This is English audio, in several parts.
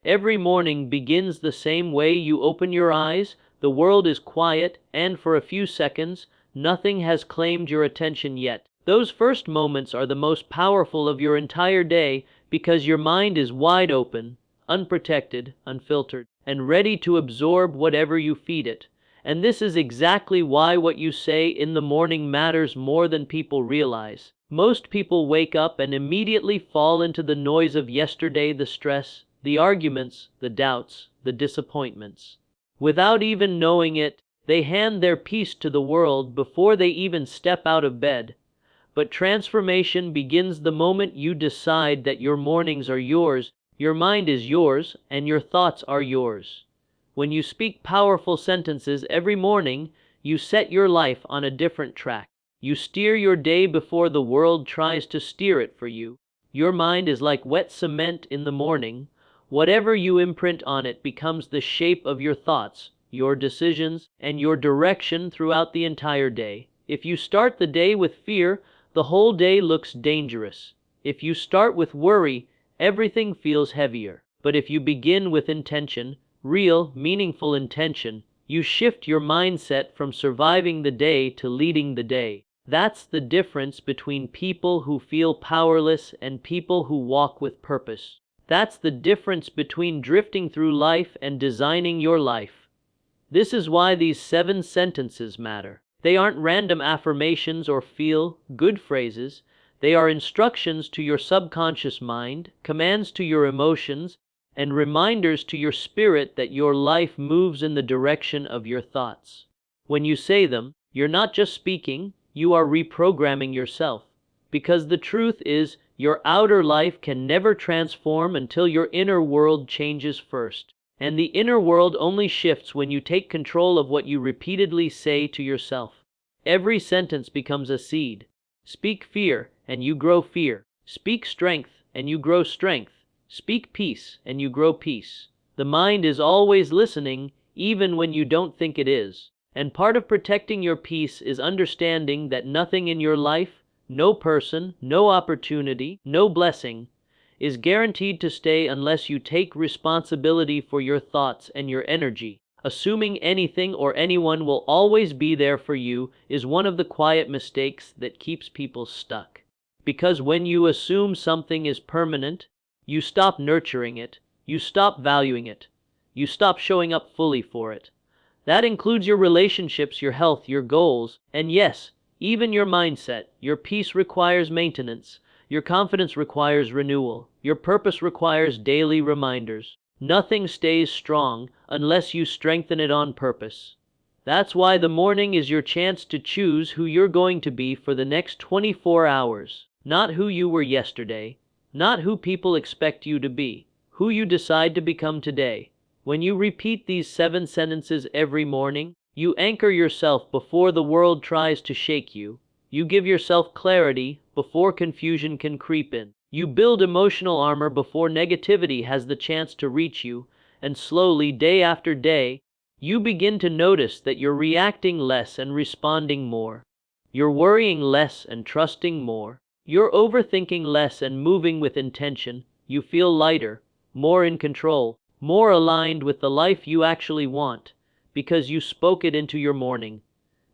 Every morning begins the same way. You open your eyes, the world is quiet, and for a few seconds, nothing has claimed your attention yet. Those first moments are the most powerful of your entire day because your mind is wide open, unprotected, unfiltered, and ready to absorb whatever you feed it. And this is exactly why what you say in the morning matters more than people realize. Most people wake up and immediately fall into the noise of yesterday, the stress, the arguments, the doubts, the disappointments. Without even knowing it, they hand their peace to the world before they even step out of bed. But transformation begins the moment you decide that your mornings are yours, your mind is yours, and your thoughts are yours. When you speak powerful sentences every morning, you set your life on a different track. You steer your day before the world tries to steer it for you. Your mind is like wet cement in the morning. Whatever you imprint on it becomes the shape of your thoughts, your decisions, and your direction throughout the entire day. If you start the day with fear, the whole day looks dangerous. If you start with worry, everything feels heavier. But if you begin with intention, real, meaningful intention, you shift your mindset from surviving the day to leading the day. That's the difference between people who feel powerless and people who walk with purpose. That's the difference between drifting through life and designing your life. This is why these 7 sentences matter. They aren't random affirmations or feel-good phrases. They are instructions to your subconscious mind, commands to your emotions, and reminders to your spirit that your life moves in the direction of your thoughts. When you say them, you're not just speaking, you are reprogramming yourself. Because the truth is, your outer life can never transform until your inner world changes first. And the inner world only shifts when you take control of what you repeatedly say to yourself. Every sentence becomes a seed. Speak fear, and you grow fear. Speak strength, and you grow strength. Speak peace, and you grow peace. The mind is always listening, even when you don't think it is. And part of protecting your peace is understanding that nothing in your life, no person, no opportunity, no blessing, is guaranteed to stay unless you take responsibility for your thoughts and your energy. Assuming anything or anyone will always be there for you is one of the quiet mistakes that keeps people stuck. Because when you assume something is permanent, you stop nurturing it, you stop valuing it, you stop showing up fully for it. That includes your relationships, your health, your goals, and yes, even your mindset. Your peace requires maintenance. Your confidence requires renewal. Your purpose requires daily reminders. Nothing stays strong unless you strengthen it on purpose. That's why the morning is your chance to choose who you're going to be for the next 24 hours. Not who you were yesterday, not who people expect you to be, who you decide to become today. When you repeat these 7 sentences every morning, you anchor yourself before the world tries to shake you. You give yourself clarity before confusion can creep in. You build emotional armor before negativity has the chance to reach you, and slowly, day after day, you begin to notice that you're reacting less and responding more. You're worrying less and trusting more. You're overthinking less and moving with intention. You feel lighter, more in control, more aligned with the life you actually want, because you spoke it into your morning.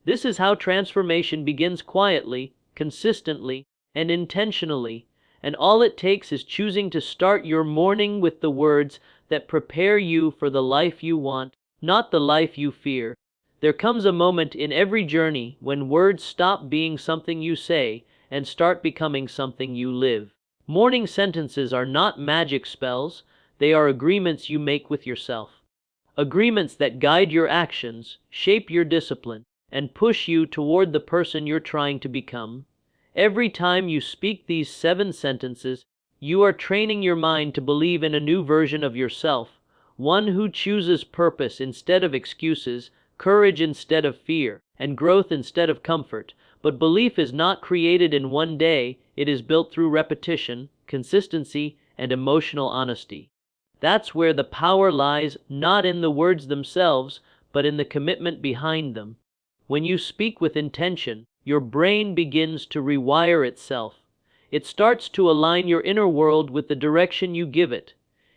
This is how transformation begins, quietly, consistently, and intentionally, and all it takes is choosing to start your morning with the words that prepare you for the life you want, not the life you fear. There comes a moment in every journey when words stop being something you say and start becoming something you live. Morning sentences are not magic spells, they are agreements you make with yourself. Agreements that guide your actions, shape your discipline, and push you toward the person you're trying to become. Every time you speak these 7 sentences, you are training your mind to believe in a new version of yourself, one who chooses purpose instead of excuses, courage instead of fear, and growth instead of comfort. But belief is not created in one day, it is built through repetition, consistency, and emotional honesty. That's where the power lies, not in the words themselves, but in the commitment behind them. When you speak with intention, your brain begins to rewire itself. It starts to align your inner world with the direction you give it.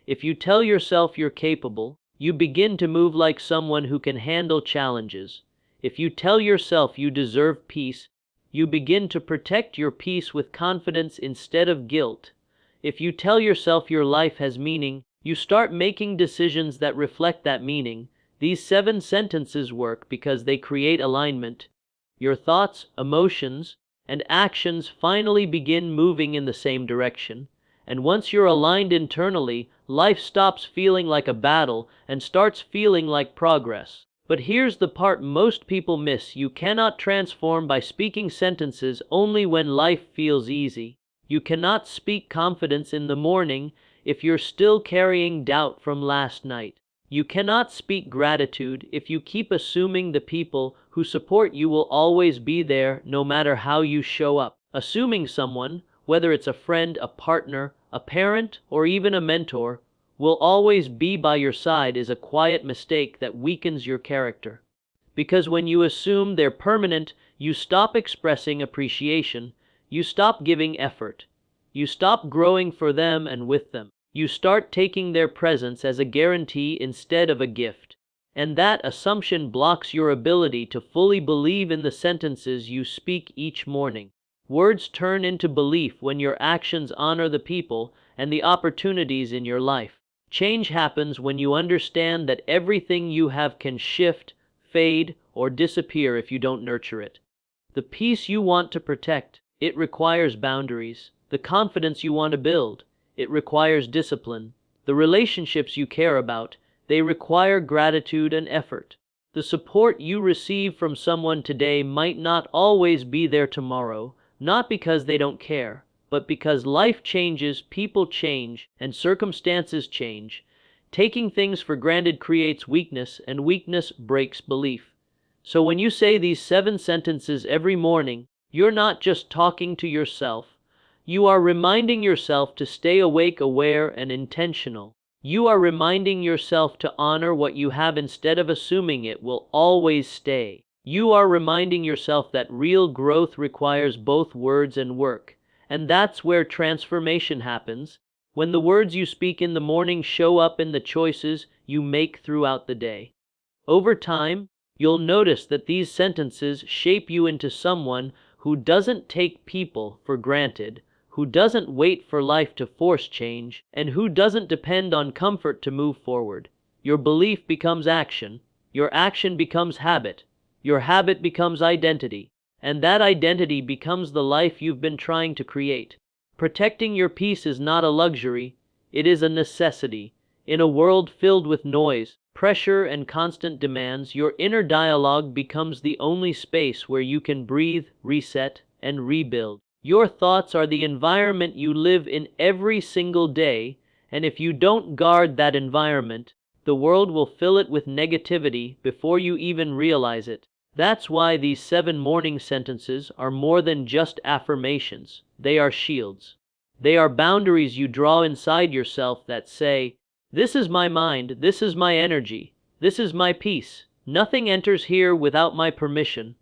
If you tell yourself you're capable, you begin to move like someone who can handle challenges. If you tell yourself you deserve peace, you begin to protect your peace with confidence instead of guilt. If you tell yourself your life has meaning, you start making decisions that reflect that meaning. These 7 sentences work because they create alignment. Your thoughts, emotions, and actions finally begin moving in the same direction. And once you're aligned internally, life stops feeling like a battle and starts feeling like progress. But here's the part most people miss: you cannot transform by speaking sentences only when life feels easy. You cannot speak confidence in the morning if you're still carrying doubt from last night. You cannot speak gratitude if you keep assuming the people who support you will always be there no matter how you show up. Assuming someone, whether it's a friend, a partner, a parent, or even a mentor, will always be by your side is a quiet mistake that weakens your character. Because when you assume they're permanent, you stop expressing appreciation, you stop giving effort, you stop growing for them and with them. You start taking their presence as a guarantee instead of a gift. And that assumption blocks your ability to fully believe in the sentences you speak each morning. Words turn into belief when your actions honor the people and the opportunities in your life. Change happens when you understand that everything you have can shift, fade, or disappear if you don't nurture it. The peace you want to protect, it requires boundaries. The confidence you want to build, it requires discipline. The relationships you care about, they require gratitude and effort. The support you receive from someone today might not always be there tomorrow, not because they don't care, but because life changes, people change, and circumstances change. Taking things for granted creates weakness, and weakness breaks belief. So when you say these 7 sentences every morning, you're not just talking to yourself. You are reminding yourself to stay awake, aware, and intentional. You are reminding yourself to honor what you have instead of assuming it will always stay. You are reminding yourself that real growth requires both words and work. And that's where transformation happens, when the words you speak in the morning show up in the choices you make throughout the day. Over time, you'll notice that these sentences shape you into someone who doesn't take people for granted, who doesn't wait for life to force change, and who doesn't depend on comfort to move forward. Your belief becomes action, your action becomes habit, your habit becomes identity, and that identity becomes the life you've been trying to create. Protecting your peace is not a luxury, it is a necessity. In a world filled with noise, pressure, and constant demands, your inner dialogue becomes the only space where you can breathe, reset, and rebuild. Your thoughts are the environment you live in every single day, and if you don't guard that environment, the world will fill it with negativity before you even realize it. That's why these 7 morning sentences are more than just affirmations. They are shields. They are boundaries you draw inside yourself that say, "This is my mind, this is my energy, this is my peace. Nothing enters here without my permission."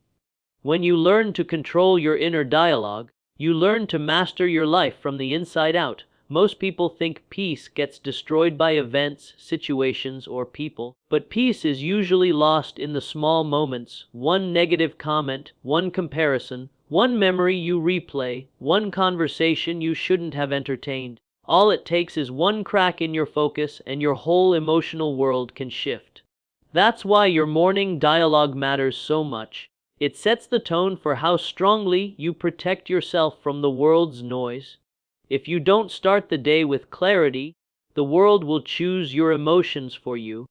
When you learn to control your inner dialogue, you learn to master your life from the inside out. Most people think peace gets destroyed by events, situations, or people, but peace is usually lost in the small moments. One negative comment, one comparison, one memory you replay, one conversation you shouldn't have entertained. All it takes is one crack in your focus and your whole emotional world can shift. That's why your morning dialogue matters so much. It sets the tone for how strongly you protect yourself from the world's noise. If you don't start the day with clarity, the world will choose your emotions for you.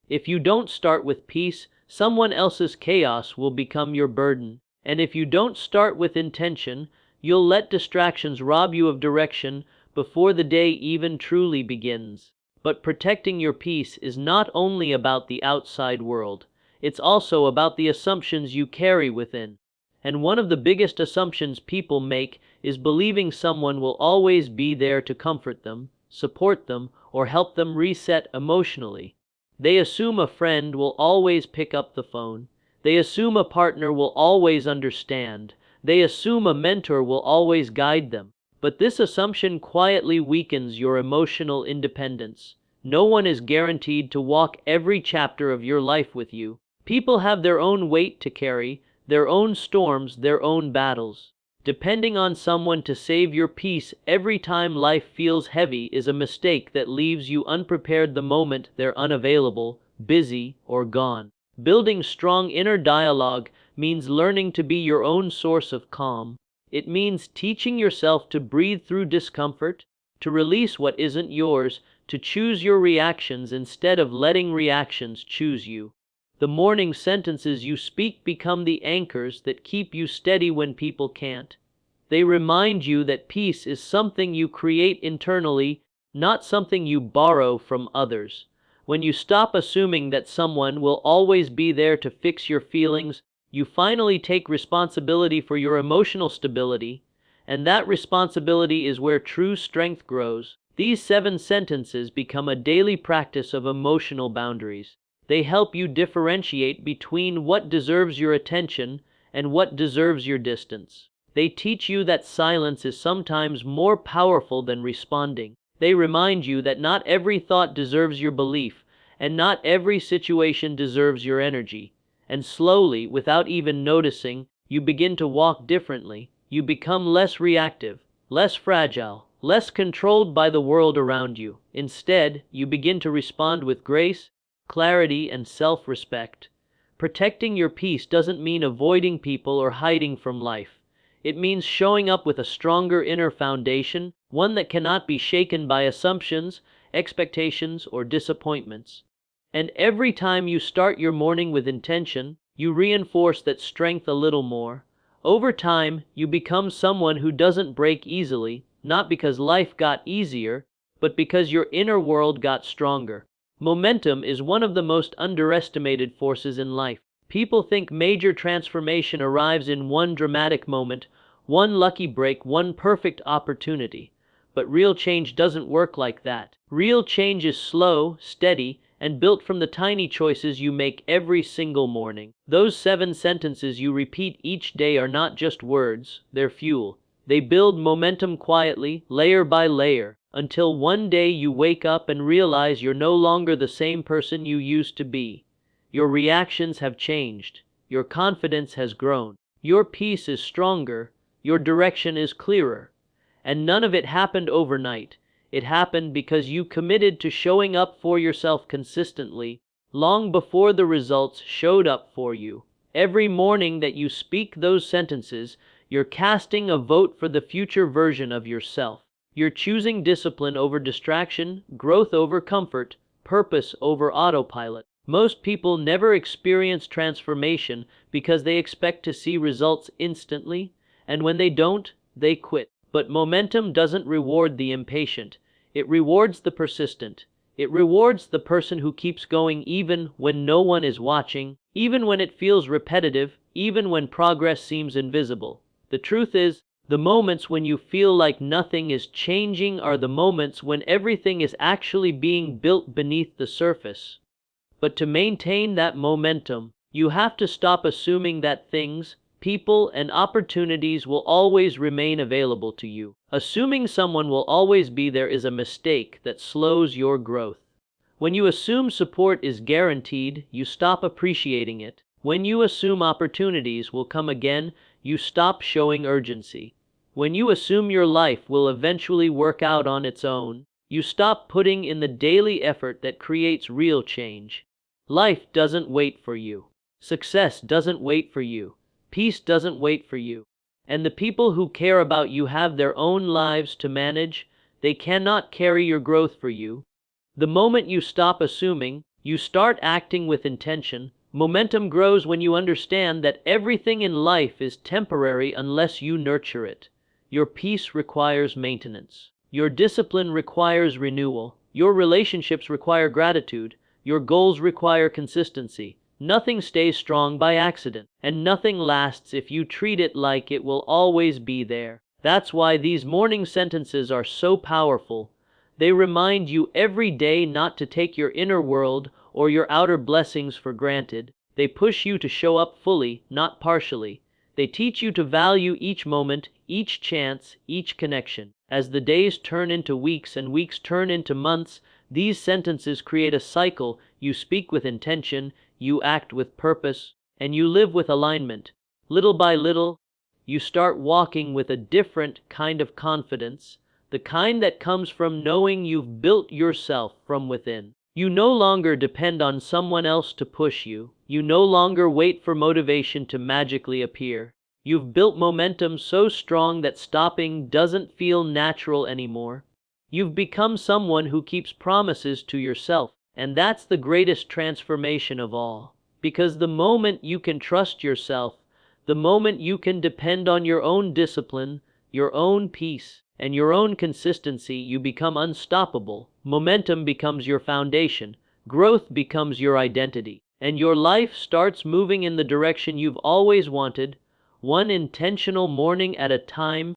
If you don't start with peace, someone else's chaos will become your burden. And if you don't start with intention, you'll let distractions rob you of direction before the day even truly begins. But protecting your peace is not only about the outside world. It's also about the assumptions you carry within. And one of the biggest assumptions people make is believing someone will always be there to comfort them, support them, or help them reset emotionally. They assume a friend will always pick up the phone. They assume a partner will always understand. They assume a mentor will always guide them. But this assumption quietly weakens your emotional independence. No one is guaranteed to walk every chapter of your life with you. People have their own weight to carry, their own storms, their own battles. Depending on someone to save your peace every time life feels heavy is a mistake that leaves you unprepared the moment they're unavailable, busy, or gone. Building strong inner dialogue means learning to be your own source of calm. It means teaching yourself to breathe through discomfort, to release what isn't yours, to choose your reactions instead of letting reactions choose you. The morning sentences you speak become the anchors that keep you steady when people can't. They remind you that peace is something you create internally, not something you borrow from others. When you stop assuming that someone will always be there to fix your feelings, you finally take responsibility for your emotional stability, and that responsibility is where true strength grows. These 7 sentences become a daily practice of emotional boundaries. They help you differentiate between what deserves your attention and what deserves your distance. They teach you that silence is sometimes more powerful than responding. They remind you that not every thought deserves your belief, and not every situation deserves your energy. And slowly, without even noticing, you begin to walk differently. You become less reactive, less fragile, less controlled by the world around you. Instead, you begin to respond with grace, clarity, and self-respect. Protecting your peace doesn't mean avoiding people or hiding from life. It means showing up with a stronger inner foundation, one that cannot be shaken by assumptions, expectations, or disappointments. And every time you start your morning with intention, you reinforce that strength a little more. Over time, you become someone who doesn't break easily, not because life got easier, but because your inner world got stronger. Momentum is one of the most underestimated forces in life. People think major transformation arrives in one dramatic moment, one lucky break, one perfect opportunity. But real change doesn't work like that. Real change is slow, steady, and built from the tiny choices you make every single morning. Those 7 sentences you repeat each day are not just words, they're fuel. They build momentum quietly, layer by layer, until one day you wake up and realize you're no longer the same person you used to be. Your reactions have changed. Your confidence has grown. Your peace is stronger. Your direction is clearer. And none of it happened overnight. It happened because you committed to showing up for yourself consistently, long before the results showed up for you. Every morning that you speak those sentences, you're casting a vote for the future version of yourself. You're choosing discipline over distraction, growth over comfort, purpose over autopilot. Most people never experience transformation because they expect to see results instantly, and when they don't, they quit. But momentum doesn't reward the impatient. It rewards the persistent. It rewards the person who keeps going even when no one is watching, even when it feels repetitive, even when progress seems invisible. The truth is, the moments when you feel like nothing is changing are the moments when everything is actually being built beneath the surface. But to maintain that momentum, you have to stop assuming that things, people, and opportunities will always remain available to you. Assuming someone will always be there is a mistake that slows your growth. When you assume support is guaranteed, you stop appreciating it. When you assume opportunities will come again, you stop showing urgency. When you assume your life will eventually work out on its own, you stop putting in the daily effort that creates real change. Life doesn't wait for you. Success doesn't wait for you. Peace doesn't wait for you. And the people who care about you have their own lives to manage. They cannot carry your growth for you. The moment you stop assuming, you start acting with intention. Momentum grows when you understand that everything in life is temporary unless you nurture it. Your peace requires maintenance. Your discipline requires renewal. Your relationships require gratitude. Your goals require consistency. Nothing stays strong by accident, and nothing lasts if you treat it like it will always be there. That's why these morning sentences are so powerful. They remind you every day not to take your inner world or your outer blessings for granted. They push you to show up fully, not partially. They teach you to value each moment, each chance, each connection. As the days turn into weeks and weeks turn into months, These sentences create a cycle. You speak with intention, you act with purpose, and you live with alignment. Little by little, you start walking with a different kind of confidence, the kind that comes from knowing you've built yourself from within. You no longer depend on someone else to push you. You no longer wait for motivation to magically appear. You've built momentum so strong that stopping doesn't feel natural anymore. You've become someone who keeps promises to yourself, and that's the greatest transformation of all. Because the moment you can trust yourself, the moment you can depend on your own discipline, your own peace, and your own consistency, you become unstoppable. Momentum becomes your foundation, growth becomes your identity, and your life starts moving in the direction you've always wanted, one intentional morning at a time.